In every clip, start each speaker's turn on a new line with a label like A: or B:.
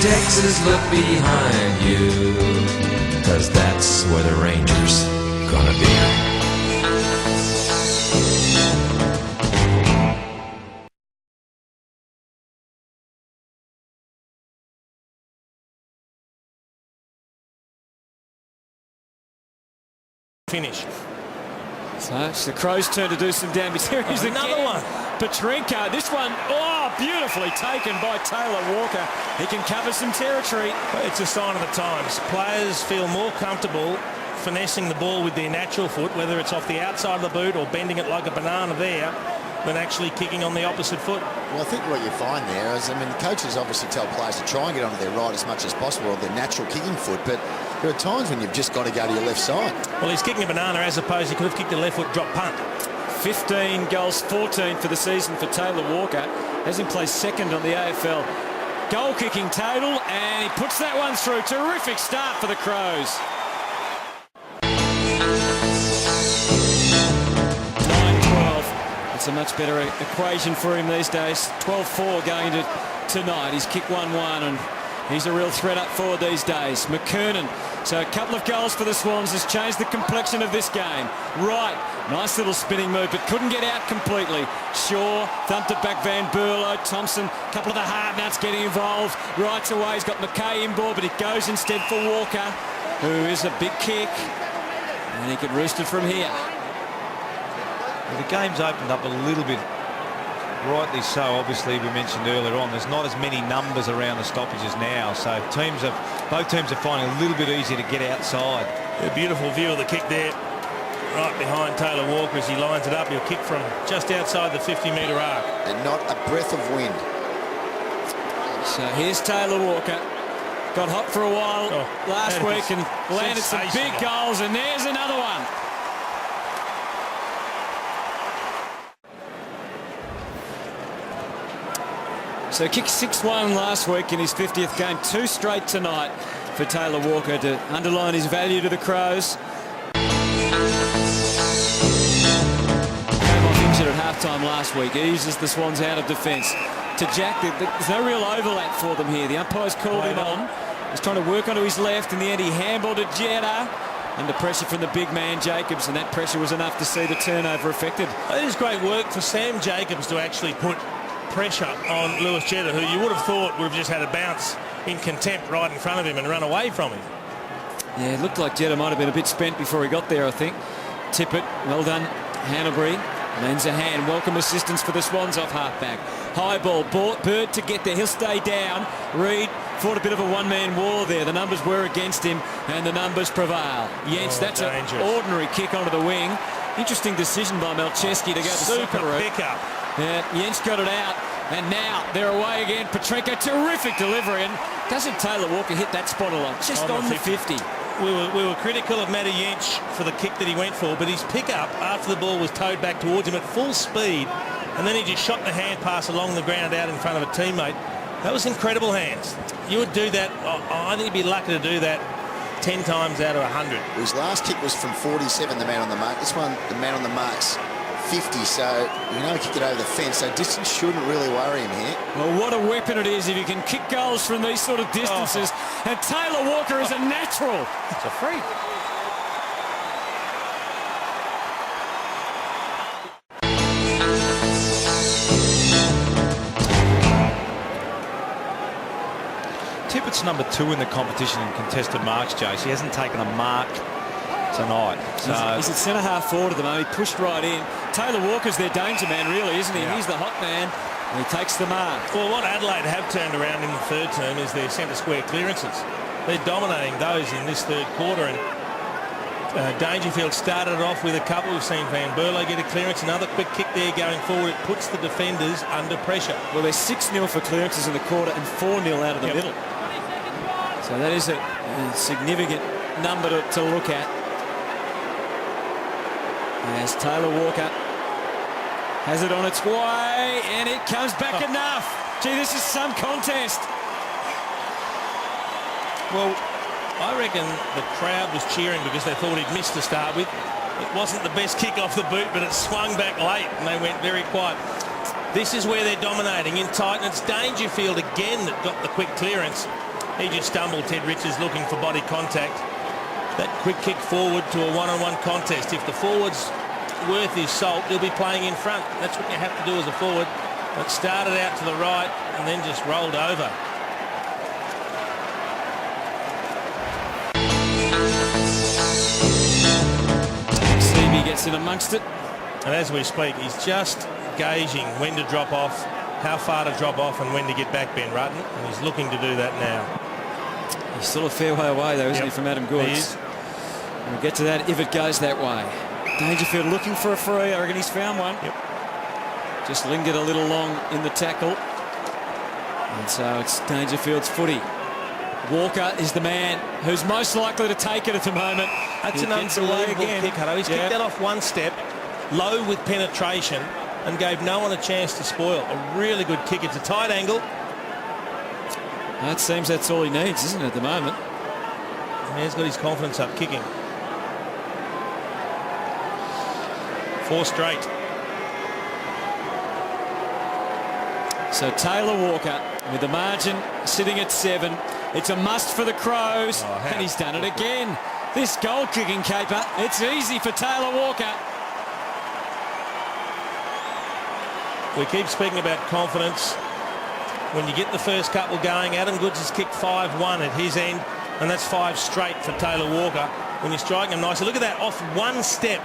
A: Texas, look behind you, 'cause that's where the Rangers gonna be.
B: Finish.
C: So it's the Crows' turn to do some damage. Here is
B: another one.
C: Petrenko. This one, beautifully taken by Taylor Walker. He can cover some territory.
B: It's a sign of the times. Players feel more comfortable finessing the ball with their natural foot, whether it's off the outside of the boot or bending it like a banana there, than actually kicking on the opposite foot.
D: Well, I think what you find there is, coaches obviously tell players to try and get onto their right as much as possible, or their natural kicking foot, but there are times when you've just got to go to your left side.
B: Well, he's kicking a banana as opposed he could have kicked a left foot drop punt.
C: 15 goals, 14 for the season for Taylor Walker. Has him placed second on the AFL goal kicking total, and he puts that one through. Terrific start for the Crows. 9-12. It's a much better equation for him these days. 12-4 going into tonight. He's kicked 1-1 and he's a real threat up forward these days. McKernan. So a couple of goals for the Swans has changed the complexion of this game. Right. Nice little spinning move, but couldn't get out completely. Shaw thumped it back. Van Burlo. Thompson. A couple of the hard nuts getting involved. Right away. He's got McKay in ball, but it goes instead for Walker, who is a big kick. And he could roost it from here.
E: Well, the game's opened up a little bit. Rightly so. Obviously, we mentioned earlier on, there's not as many numbers around the stoppages now, so both teams are finding it a little bit easier to get outside.
B: A beautiful view of the kick there, right behind Taylor Walker as he lines it up. He'll kick from just outside the 50-metre arc.
D: And not a breath of wind.
C: So here's Taylor Walker. Got hot for a while last week and landed some big goals, and there's another one. So kicked 6-1 last week in his 50th game. 2 straight tonight for Taylor Walker to underline his value to the Crows. Came off injured at halftime last week. Eases the Swans out of defence. To Jack, there's no real overlap for them here. The umpire's called him on. He's trying to work onto his left. In the end, he handballed to Jetta. Under pressure from the big man Jacobs, and that pressure was enough to see the turnover affected.
B: It is great work for Sam Jacobs to actually put pressure on Lewis Jetta, who you would have thought would have just had a bounce in contempt right in front of him and run away from him. Yeah,
C: it looked like Jetta might have been a bit spent before he got there, I think. Tippett, well done. Hanbury lends a hand. Welcome assistance for the Swans off halfback. High ball, Bird to get there. He'll stay down. Reid fought a bit of a one-man war there. The numbers were against him, and the numbers prevail. Jens, that's dangerous. An ordinary kick onto the wing. Interesting decision by Malcheski to go the super route.
B: Pickup.
C: Yeah, Jens got it out, and now they're away again. Petrenko, terrific delivery, and doesn't Taylor Walker hit that spot a lot? Just on the 50.
B: We were critical of Matty Jens for the kick that he went for, but his pickup after the ball was towed back towards him at full speed, and then he just shot the hand pass along the ground out in front of a teammate. That was incredible hands. You would do that. I think you'd be lucky to do that 10 times out of 100.
D: His last kick was from 47, the man on the mark. This one, the man on the mark's 50, so he kicked it over the fence, so distance shouldn't really worry him here.
C: Well, what a weapon it is if you can kick goals from these sort of distances. And Taylor Walker is a natural.
B: It's a freak.
E: Tippett's number 2 in the competition in contested marks, Jace. He hasn't taken a mark tonight. So
C: he's at centre half forward at the moment. He pushed right in. Taylor Walker's their danger man, really, isn't he? Yeah. He's the hot man, and he takes the mark.
B: Well, what Adelaide have turned around in the third term is their centre square clearances. They're dominating those in this third quarter, and Dangerfield started it off with a couple. We've seen Van Burlo get a clearance. Another quick kick there going forward. It puts the defenders under pressure.
C: Well, there's 6-0 for clearances in the quarter and 4-0 out of the middle. So that is a significant number to look at. As Taylor Walker has it on its way, and it comes back enough. Gee, this is some contest.
B: Well, I reckon the crowd was cheering because they thought he'd missed to start with. It wasn't the best kick off the boot, but it swung back late, and they went very quiet. This is where they're dominating in tight, and it's Dangerfield again that got the quick clearance. He just stumbled, Ted Richards, looking for body contact. That quick kick forward to a one-on-one contest. If the forward's worth his salt, he'll be playing in front. That's what you have to do as a forward. But started out to the right and then just rolled over.
C: Stevie gets in amongst it.
B: And as we speak, he's just gauging when to drop off, how far to drop off and when to get back, Ben Rutten. And he's looking to do that now.
C: He's still a fair way away, though, isn't he, from Adam Goods?
B: He is.
C: We'll get to that if it goes that way. Dangerfield looking for a free. I reckon he's found one.
B: Yep.
C: Just lingered a little long in the tackle. And so it's Dangerfield's footy. Walker is the man who's most likely to take it at the moment.
B: That's an unbelievable kick, Hutto. He's kicked that off one step, low with penetration, and gave no one a chance to spoil. A really good kick. It's a tight angle.
C: It seems that's all he needs, isn't it, at the moment?
B: And he's got his confidence up, kicking. 4 straight.
C: So Taylor Walker with the margin sitting at 7. It's a must for the Crows, and he's done it again. This goal kicking caper, it's easy for Taylor Walker.
B: We keep speaking about confidence. When you get the first couple going, Adam Goods has kicked 5-1 at his end, and that's 5 straight for Taylor Walker. When you're striking him nicely, look at that, off one step,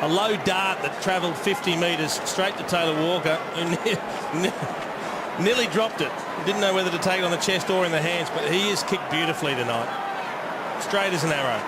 B: a low dart that travelled 50 metres straight to Taylor Walker, who nearly dropped it. Didn't know whether to take it on the chest or in the hands, but he is kicked beautifully tonight. Straight as an arrow.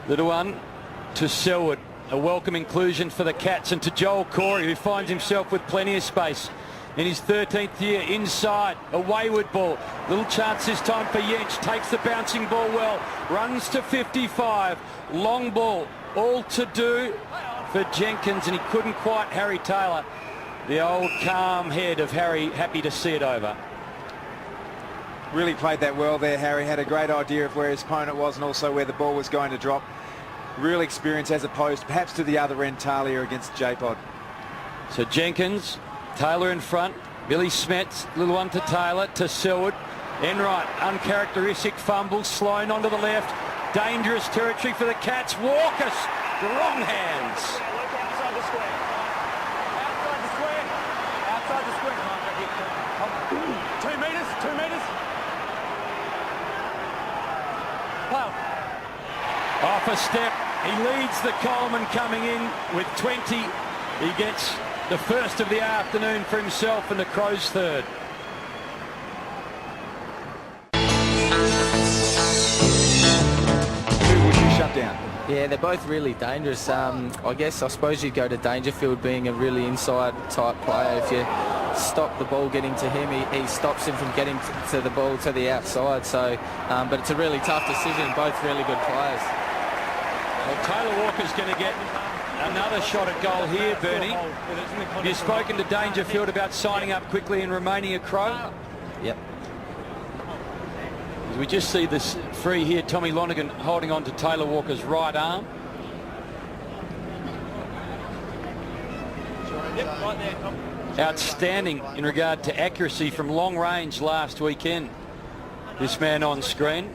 F: Little one to Selwood, a welcome inclusion for the Cats, and to Joel Corey, who finds himself with plenty of space in his 13th year. Inside, a wayward ball, little chance this time for Yench, takes the bouncing ball well, runs to 55, long ball, all to do for Jenkins, and he couldn't quite Harry Taylor. The old calm head of Harry, happy to see it over.
G: Really played that well there, Harry. Had a great idea of where his opponent was and also where the ball was going to drop. Real experience as opposed perhaps to the other end, Talia against J-Pod.
F: So Jenkins, Taylor in front, Billy Smets, little one to Taylor, to Selwood. Enright, uncharacteristic fumble, Sloan onto the left. Dangerous territory for the Cats. Walker, wrong hands.
H: Outside the square. Outside the square. Outside the square. 2 metres. 2 metres. Wow.
F: Off a step. He leads the Coleman coming in with 20. He gets the first of the afternoon for himself, and the Crows third.
G: Who would you shut down?
I: Yeah, they're both really dangerous. I suppose you'd go to Dangerfield being a really inside type player. If you stop the ball getting to him, he stops him from getting to the ball to the outside. So, but it's a really tough decision. Both really good players.
F: Well, Taylor Walker's going to get another shot at goal here, Bernie. You've spoken to Dangerfield about signing up quickly and remaining a Crow.
I: Yep.
F: As we just see this free here, Tommy Lonergan holding on to Taylor Walker's right arm. Outstanding in regard to accuracy from long range last weekend. This man on screen.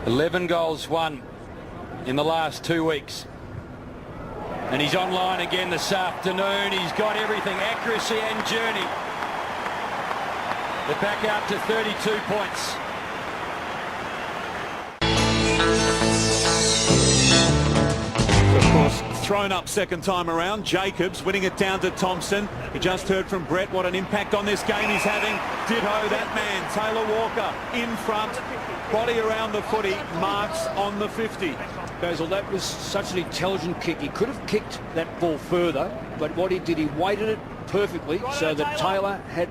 F: 11 goals won in the last 2 weeks. And he's online again this afternoon. He's got everything, accuracy and journey. They're back out to 32 points.
J: Of course, thrown up second time around. Jacobs winning it down to Thompson. We just heard from Brett what an impact on this game he's having. Ditto that man, Taylor Walker, in front. Body around the footy, marks on the 50.
K: Basil, that was such an intelligent kick. He could have kicked that ball further, but what he did, he weighted it perfectly so that Taylor had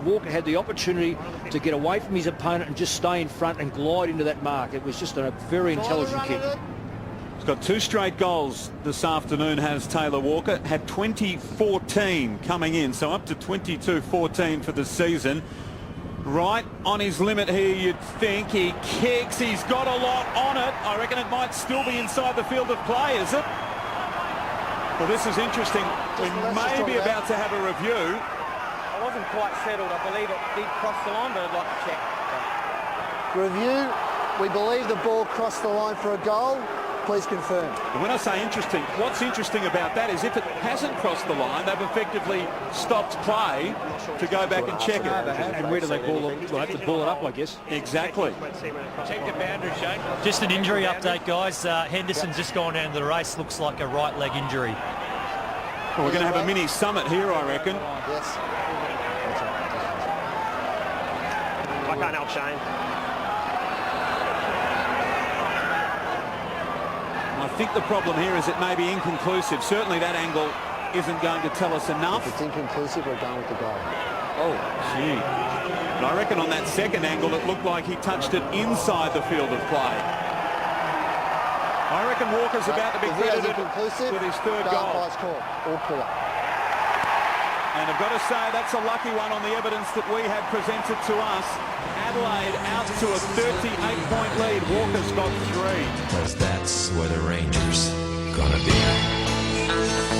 K: Walker had the opportunity to get away from his opponent and just stay in front and glide into that mark. It was just a very intelligent kick.
J: He's got 2 straight goals this afternoon, has Taylor Walker. Had 20-14 coming in, so up to 22-14 for the season. Right on his limit here, you'd think. He kicks. He's got a lot on it. I reckon it might still be inside the field of play, is it? Well, this is interesting. We may be about to have a review.
H: I wasn't quite settled. I believe it did cross the line, but I'd like to check.
L: Review. We believe the ball crossed the line for a goal. Please confirm.
J: And when I say interesting, what's interesting about that is if it hasn't crossed the line, they've effectively stopped play to go back and check it.
K: And where do they ball it? They'll have to ball it up, I guess.
J: Exactly.
B: Check the boundary, Shane.
M: Just an injury update, guys. Henderson's just gone down to the race. Looks like a right leg injury.
J: Well, we're going to have a mini summit here, I reckon.
L: Yes.
H: I can't help Shane.
J: I think the problem here is it may be inconclusive. Certainly that angle isn't going to tell us enough.
L: If it's inconclusive, we're going with the goal.
J: Oh, gee. But I reckon on that second angle, it looked like he touched it inside the field of play. I reckon Walker's about to be credited with his third goal.
L: All clear.
J: And I've got to say, that's a lucky one on the evidence that we had presented to us. Adelaide out to a 38-point lead. Walker's got 3.
A: Because that's where the Rangers gonna be.